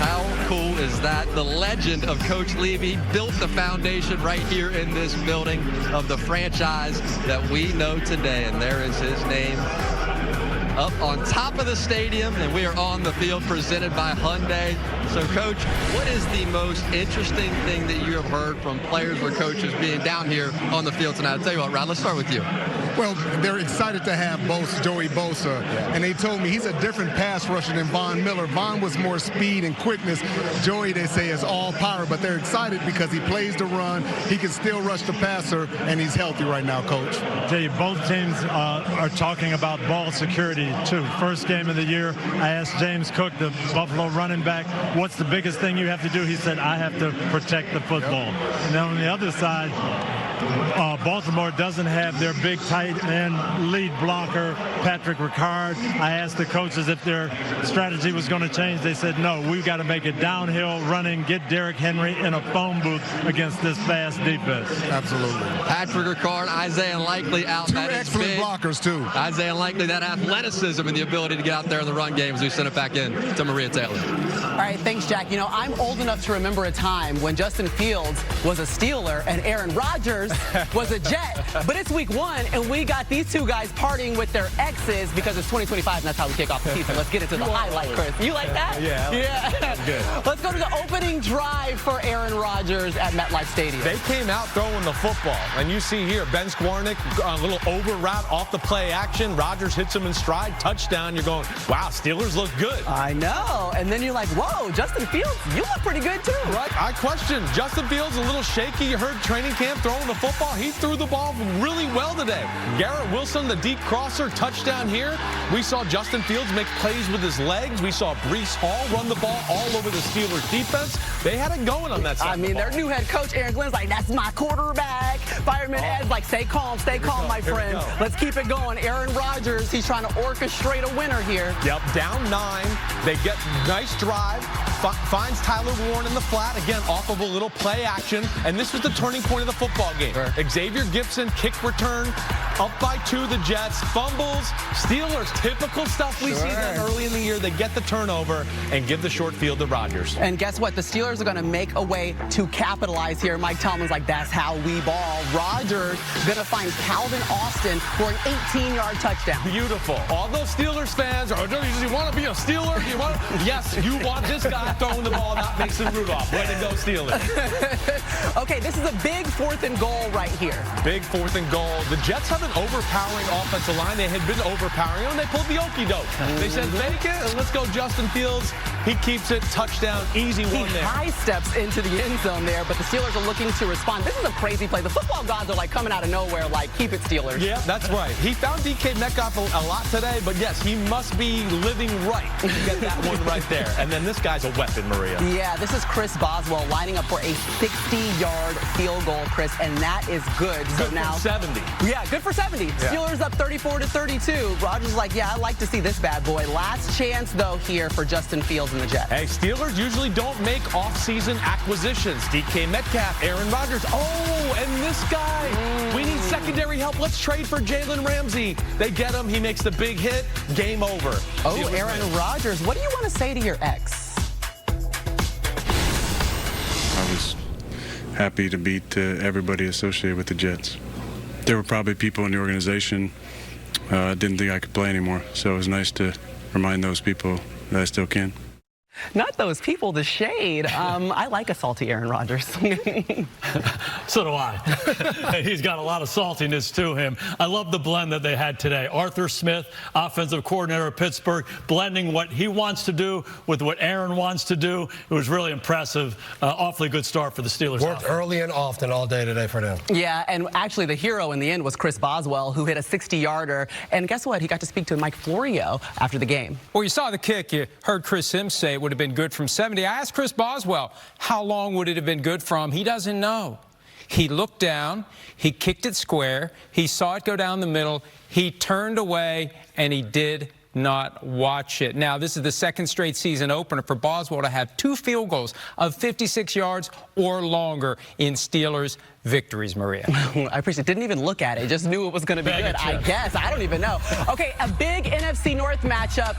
Speaker 10: How cool is that? The legend of Coach Levy built the foundation right here in this building of the franchise that we know today. And there is his name up on top of the stadium, and we are on the field presented by Hyundai. So, Coach, what is the most interesting thing that you have heard from players or coaches being down here on the field tonight? I'll tell you what, Rod, let's start with you.
Speaker 2: Well, they're excited to have Joey Bosa, and they told me he's a different pass rusher than Von Miller. Von was more speed and quickness. Joey, they say, is all power, but they're excited because he plays the run, he can still rush the passer, and he's healthy right now, Coach.
Speaker 11: I tell you, both teams are talking about ball security, too. First game of the year, I asked James Cook, the Buffalo running back, what's the biggest thing you have to do? He said, I have to protect the football. And then on the other side, Baltimore doesn't have their big tight end lead blocker, Patrick Ricard. I asked the coaches if their strategy was going to change. They said, no, we've got to make it downhill running, get Derrick Henry in a phone booth against this fast defense.
Speaker 2: Absolutely.
Speaker 10: Patrick Ricard, Isaiah Likely out.
Speaker 2: Two
Speaker 10: that
Speaker 2: excellent blockers, too.
Speaker 10: Isaiah Likely, that athleticism and the ability to get out there in the run game as we send it back in to Maria Taylor.
Speaker 4: All right, thanks, Jack. You know, I'm old enough to remember a time when Justin Fields was a Steeler and Aaron Rodgers was a Jet. But it's week 1, and we got these two guys partying with their exes because it's 2025, and that's how we kick off the season. Let's get into the highlight, Chris. You like that?
Speaker 7: Yeah.
Speaker 4: Yeah.
Speaker 7: Good.
Speaker 4: Let's go to the opening drive for Aaron Rodgers at MetLife Stadium.
Speaker 7: They came out throwing the football, and you see here, Ben Skwarnik, a little over route off the play action. Rodgers hits him in stride, touchdown. You're going, wow, Steelers look good.
Speaker 4: I know. And then you're like, whoa, Justin Fields, you look pretty good too.
Speaker 7: Right. I question. Justin Fields a little shaky. You heard training camp throwing the football. He threw the ball really well today. Garrett Wilson, the deep crosser, touchdown here. We saw Justin Fields make plays with his legs. We saw Breece Hall run the ball all over the Steelers defense. They had it going on that side.
Speaker 4: I mean, their new head coach, Aaron Glenn's like, that's my quarterback. Fireman Ed's like, stay calm, my friend. Let's keep it going. Aaron Rodgers, he's trying to orchestrate a winner here.
Speaker 7: Yep, down 9. They get nice drive. Finds Tyler Warren in the flat, again, off of a little play action. And this was the turning point of the football game. Sure. Xavier Gibson, kick return, up by 2, the Jets, fumbles. Steelers, typical stuff we see them early in the year. They get the turnover and give the short field to Rodgers.
Speaker 4: And guess what? The Steelers are going to make a way to capitalize here. Mike Tomlin's like, that's how we ball. Rodgers going to find Calvin Austin for an 18-yard touchdown.
Speaker 7: Beautiful. All those Steelers fans are, do you want to be a Steeler? Yes, you want this guy throwing the ball, not Mason Rudolph. Way to go, Steelers.
Speaker 4: Okay, this is a big 4th and goal right here.
Speaker 7: Big 4th and goal. The Jets have an overpowering offensive line. They had been overpowering, and they pulled the okey-doke. They said, fake it, and let's go Justin Fields. He keeps it. Touchdown. Easy one there.
Speaker 4: He high steps into the end zone there, but the Steelers are looking to respond. This is a crazy play. The football gods are like coming out of nowhere, like, keep it, Steelers.
Speaker 7: Yeah, that's right. He found DK Metcalf a lot today, but yes, he must be living right to get that one right there. And then this guy's a weapon, Maria.
Speaker 4: Yeah, this is Chris Boswell lining up for a 60-yard field goal, Chris, and that is good.
Speaker 7: Good so now, for 70.
Speaker 4: Yeah, good for 70. Yeah. Steelers up 34-32. Rodgers is like, yeah, I like to see this bad boy. Last chance, though, here for Justin Fields. Bills and the Jets.
Speaker 7: Hey, Steelers usually don't make off-season acquisitions. DK Metcalf, Aaron Rodgers. Oh, and this guy. We need secondary help. Let's trade for Jalen Ramsey. They get him. He makes the big hit. Game over.
Speaker 4: Oh, Aaron Rodgers. What do you want to say to your ex?
Speaker 15: I was happy to beat everybody associated with the Jets. There were probably people in the organization didn't think I could play anymore, so it was nice to remind those people that I still can.
Speaker 4: Not those people, the shade. I like a salty Aaron Rodgers.
Speaker 9: So do I. He's got a lot of saltiness to him. I love the blend that they had today. Arthur Smith, offensive coordinator of Pittsburgh, blending what he wants to do with what Aaron wants to do. It was really impressive. Awfully good start for the Steelers.
Speaker 8: Worked early and often all day today for them.
Speaker 4: Yeah, and actually the hero in the end was Chris Boswell, who hit a 60-yarder. And guess what? He got to speak to Mike Florio after the game.
Speaker 19: Well, you saw the kick. You heard Chris Sims say it would have been good from 70. I asked Chris Boswell, how long would it have been good from? He doesn't know. He looked down, he kicked it square, he saw it go down the middle, he turned away, and he did not watch it. Now, this is the second straight season opener for Boswell to have 2 field goals of 56 yards or longer in Steelers victories, Maria.
Speaker 4: I appreciate it. Didn't even look at it. Just knew it was going to be good, I guess. I don't even know. Okay, a big NFC North matchup.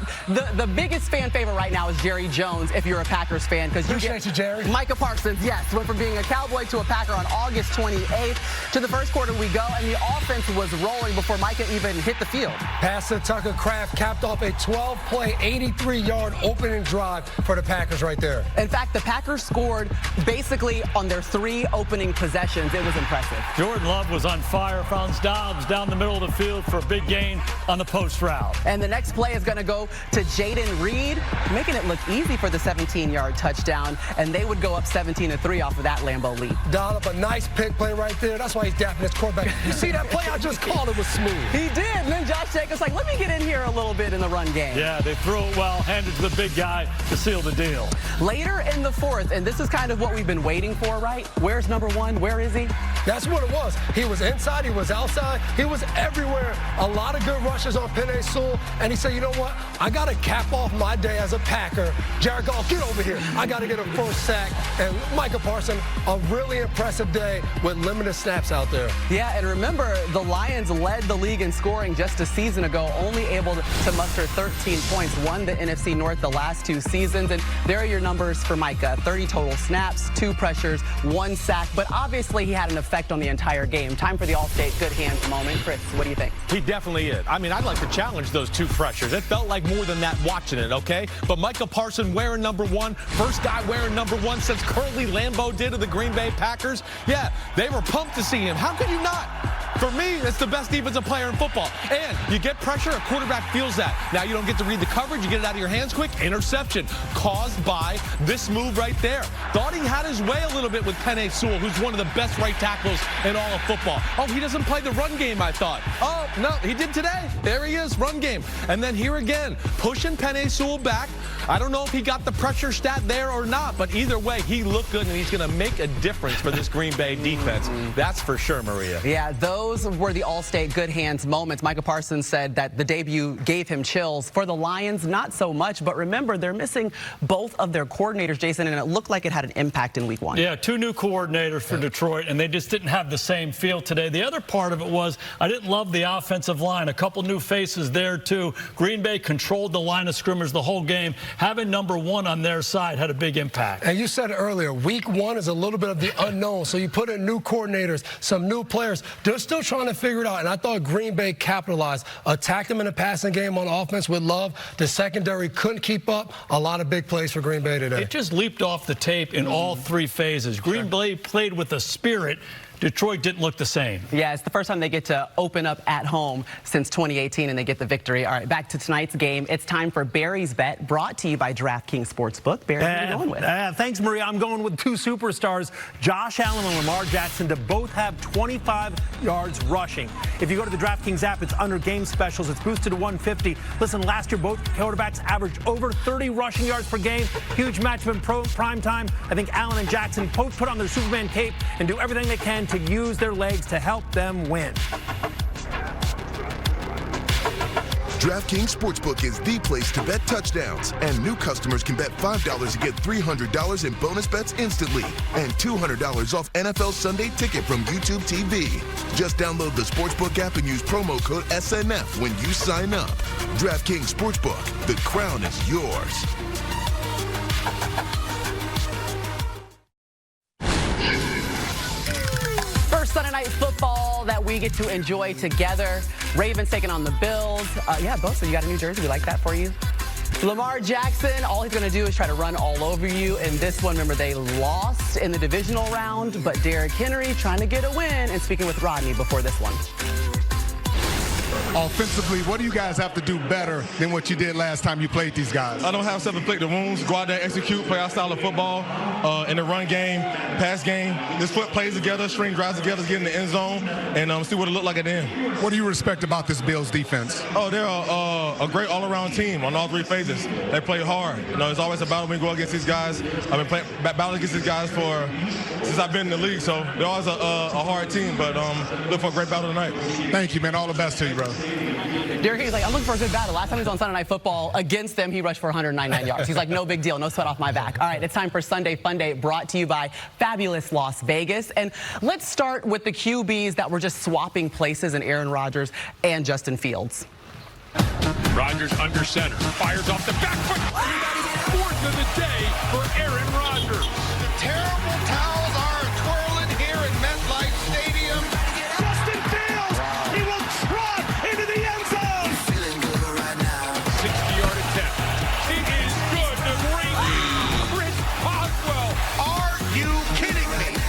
Speaker 4: The biggest fan favorite right now is Jerry Jones, if you're a Packers fan.
Speaker 8: Appreciate you, Jerry.
Speaker 4: Micah Parsons, yes, went from being a Cowboy to a Packer on August 28th. To the first quarter we go, and the offense was rolling before Micah even hit the field.
Speaker 8: Pass to Tucker Kraft capped off a 12-play, 83-yard opening drive for the Packers right there.
Speaker 4: In fact, the Packers scored basically on their 3 opening possessions. It was impressive.
Speaker 9: Jordan Love was on fire, found Dobbs down the middle of the field for a big gain on the post route.
Speaker 4: And the next play is going to go to Jaden Reed, making it look easy for the 17-yard touchdown, and they would go up 17-3 off of that Lambeau lead.
Speaker 8: Dollop, a nice pick play right there. That's why he's dapping his quarterback. You see that play I just called? It was smooth.
Speaker 4: He did. And then Josh Jacobs like, let me get in here a little bit in the run game.
Speaker 9: Yeah, they threw it well, handed to the big guy to seal the deal.
Speaker 4: Later in the fourth, and this is kind of what we've been waiting for, right? Where's number 1? Where is he?
Speaker 8: That's what it was. He was inside, he was outside, he was everywhere. A lot of good rushes on Penei Sewell, and he said, you know what? I got to cap off my day as a Packer. Jared Goff, get over here. I got to get a first sack. And Micah Parsons, a really impressive day with limited snaps out there.
Speaker 4: Yeah, and remember, the Lions led the league in scoring just a season ago, only able to muster 13 points, won the NFC North the last 2 seasons. And there are your numbers for Micah. 30 total snaps, 2 pressures, 1 sack. But obviously, he had an effect on the entire game. Time for the All-State good hands moment. Chris, what do you think?
Speaker 7: He definitely is. I mean, I'd like to challenge those 2 pressures. It felt like more than that watching it, okay? But Micah Parsons wearing number 1, first guy wearing number 1 since Curly Lambeau did to the Green Bay Packers. Yeah, they were pumped to see him. How could you not? For me, that's the best defensive player in football. And you get pressure, a quarterback feels that. Now you don't get to read the coverage, you get it out of your hands quick. Interception caused by this move right there. Thought he had his way a little bit with Penei Sewell, who's one of the best right tackles in all of football. Oh, he doesn't play the run game, I thought. Oh, no, he did today. There he is, run game. And then here again, pushing Penei Sewell back. I don't know if he got the pressure stat there or not, but either way, he looked good, and he's going to make a difference for this Green Bay defense. That's for sure, Maria.
Speaker 4: Yeah, those were the All-State good hands moments. Micah Parsons said that the debut gave him chills. For the Lions, not so much, but remember, they're missing both of their coordinators, Jason, and it looked like it had an impact in Week 1.
Speaker 9: Yeah, 2 new coordinators for Detroit, and they just didn't have the same feel today. The other part of it was I didn't love the offensive line. A couple new faces there, too. Green Bay controlled the line of scrimmage the whole game. Having number 1 on their side had a big impact.
Speaker 8: And you said it earlier, Week 1 is a little bit of the unknown. So you put in new coordinators, some new players. They're still trying to figure it out. And I thought Green Bay capitalized, attacked them in the passing game on offense with Love. The secondary couldn't keep up. A lot of big plays for Green Bay today.
Speaker 9: It just leaped off the tape in all 3 phases. Green Bay played with a spirit. Detroit didn't look the same.
Speaker 4: Yeah, it's the first time they get to open up at home since 2018, and they get the victory. All right, back to tonight's game. It's time for Barry's Bet, brought to you by DraftKings Sportsbook. Barry, what are you going with?
Speaker 17: Thanks, Maria. I'm going with 2 superstars, Josh Allen and Lamar Jackson, to both have 25 yards rushing. If you go to the DraftKings app, it's under game specials. It's boosted to 150. Listen, last year, both quarterbacks averaged over 30 rushing yards per game. Huge matchup in prime time. I think Allen and Jackson both put on their Superman cape and do everything they can to use their legs to help them win.
Speaker 12: DraftKings Sportsbook is the place to bet touchdowns, and new customers can bet $5 to get $300 in bonus bets instantly and $200 off NFL Sunday Ticket from YouTube TV. Just download the Sportsbook app and use promo code SNF when you sign up. DraftKings Sportsbook, the crown is yours.
Speaker 4: First Sunday Night Football that we get to enjoy together. Ravens taking on the Bills. Yeah, both. So you got a new jersey. We like that for you. Lamar Jackson, all he's going to do is try to run all over you. In this one, remember, they lost in the divisional round, but Derrick Henry trying to get a win and speaking with Rodney before this one.
Speaker 2: Offensively, what do you guys have to do better than what you did last time you played these guys?
Speaker 1: I don't have self-inflicted wounds. Go out there, execute, play our style of football in the run game, pass game. This foot plays together, string drives together, get in the end zone, and see what it looked like at the end.
Speaker 2: What do you respect about this Bills defense?
Speaker 1: Oh, they're a great all-around team on all three phases. They play hard. It's always a battle when we go against these guys. I've been battling against these guys since I've been in the league, so they're always a hard team, but look for a great battle tonight.
Speaker 2: Thank you, man. All the best to you, bro.
Speaker 4: Derrick Henry's like, I'm looking for a good battle. Last time he was on Sunday Night Football against them, he rushed for 199 yards. He's like, no big deal, no sweat off my back. All right, it's time for Sunday Fun Day, brought to you by fabulous Las Vegas. And let's start with the QBs that were just swapping places in Aaron Rodgers and Justin Fields.
Speaker 16: Rodgers under center, fires off the back foot. Fourth of the day for Aaron Rodgers.
Speaker 5: The terrible towels are twirling here in MetLife Stadium. Justin Fields, he will trot into the end zone. Feeling good right now.
Speaker 16: 60-yard attempt. It is good to bring Chris Boswell.
Speaker 5: Are you kidding me?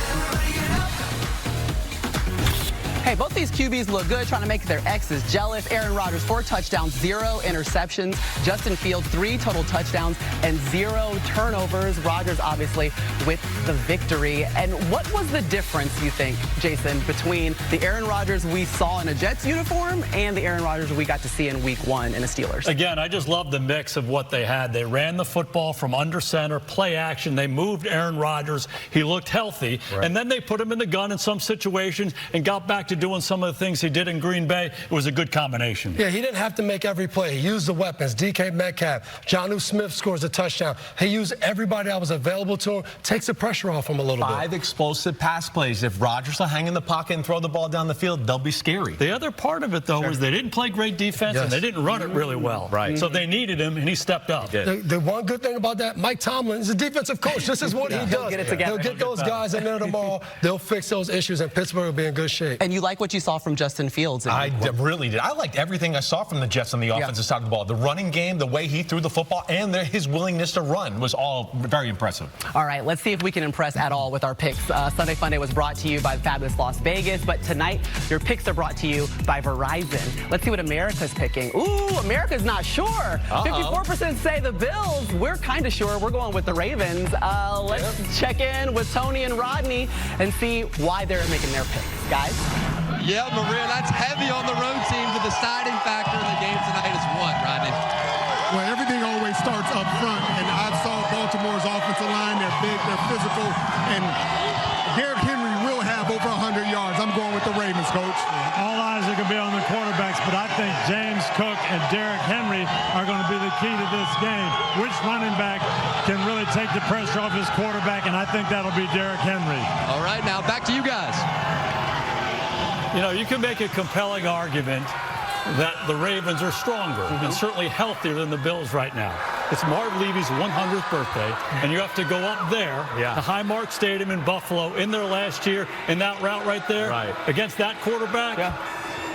Speaker 4: Hey, both these QBs look good, trying to make their exes jealous. Aaron Rodgers, 4 touchdowns, 0 interceptions. Justin Fields, 3 total touchdowns and 0 turnovers. Rodgers, obviously, with the victory. And what was the difference, you think, Jason, between the Aaron Rodgers we saw in a Jets uniform and the Aaron Rodgers we got to see in Week 1 in the Steelers?
Speaker 9: Again, I just love the mix of what they had. They ran the football from under center, play action. They moved Aaron Rodgers. He looked healthy. Right. And then they put him in the gun in some situations and got back to doing some of the things he did in Green Bay. It was a good combination.
Speaker 8: Yeah, he didn't have to make every play. He used the weapons. DK Metcalf, Jonnu Smith scores a touchdown. He used everybody that was available to him, takes the pressure off him a little bit.
Speaker 17: 5 explosive pass plays. If Rodgers will hang in the pocket and throw the ball down the field, they'll be scary.
Speaker 9: The other part of it, though, was they didn't play great defense and they didn't run it really well.
Speaker 17: Right.
Speaker 9: So they needed him, and he stepped up.
Speaker 8: The one good thing about that, Mike Tomlin is a defensive coach. This is what he does.
Speaker 4: He'll get it together.
Speaker 8: He'll get those guys in there tomorrow. They'll fix those issues, and Pittsburgh will be in good shape.
Speaker 4: And you like what you saw from Justin Fields?
Speaker 17: I really did. I liked everything I saw from the Jets on the offensive side of the ball. The running game, the way he threw the football, and his willingness to run was all very impressive.
Speaker 4: All right, let's see if we can impress at all with our picks. Sunday Fun Day was brought to you by fabulous Las Vegas, but tonight your picks are brought to you by Verizon. Let's see what America's picking. Ooh, America's not sure. 54% say the Bills. We're kind of sure. We're going with the Ravens. Let's check in with Tony and Rodney and see why they're making their picks. Guys?
Speaker 10: Yeah, Maria, that's heavy on the road team. The deciding factor in the game tonight is what, Rodney?
Speaker 2: Well, everything always starts up front, and I saw Baltimore's offensive line. They're big, they're physical, and Derrick Henry will have over 100 yards. I'm going with the Ravens, Coach.
Speaker 11: All eyes are going to be on the quarterbacks, but I think James Cook and Derrick Henry are going to be the key to this game. Which running back can really take the pressure off his quarterback, and I think that'll be Derrick Henry.
Speaker 10: All right, now back to you guys.
Speaker 9: You know, you can make a compelling argument that the Ravens are stronger and certainly healthier than the Bills right now. It's Marv Levy's 100th birthday, and you have to go up there to Highmark Stadium in Buffalo in their last year in that route right there against that quarterback.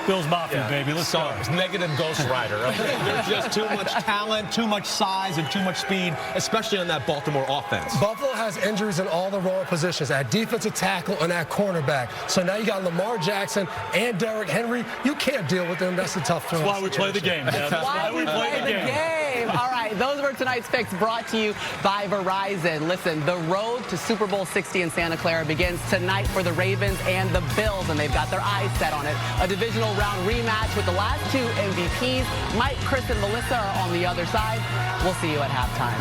Speaker 9: Bills Mafia, baby. Let's go.
Speaker 17: Negative Ghost Rider. Okay? There's just too much talent, too much size, and too much speed, especially on that Baltimore offense.
Speaker 8: Buffalo has injuries in all the wrong positions, at defensive tackle and at cornerback. So now you got Lamar Jackson and Derrick Henry. You can't deal with them. That's a tough throw.
Speaker 9: That's why we play the game. That's
Speaker 4: why we play the game. All right, those were tonight's picks brought to you by Verizon. Listen, the road to Super Bowl 60 in Santa Clara begins tonight for the Ravens and the Bills, and they've got their eyes set on it. A divisional round rematch with the last 2 MVPs. Mike, Chris, and Melissa are on the other side. We'll see you at halftime.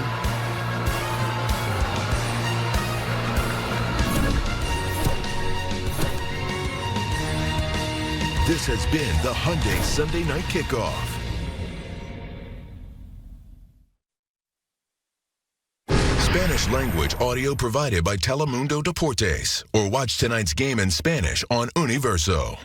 Speaker 12: This has been the Hyundai Sunday Night Kickoff. Spanish language audio provided by Telemundo Deportes. Or watch tonight's game in Spanish on Universo.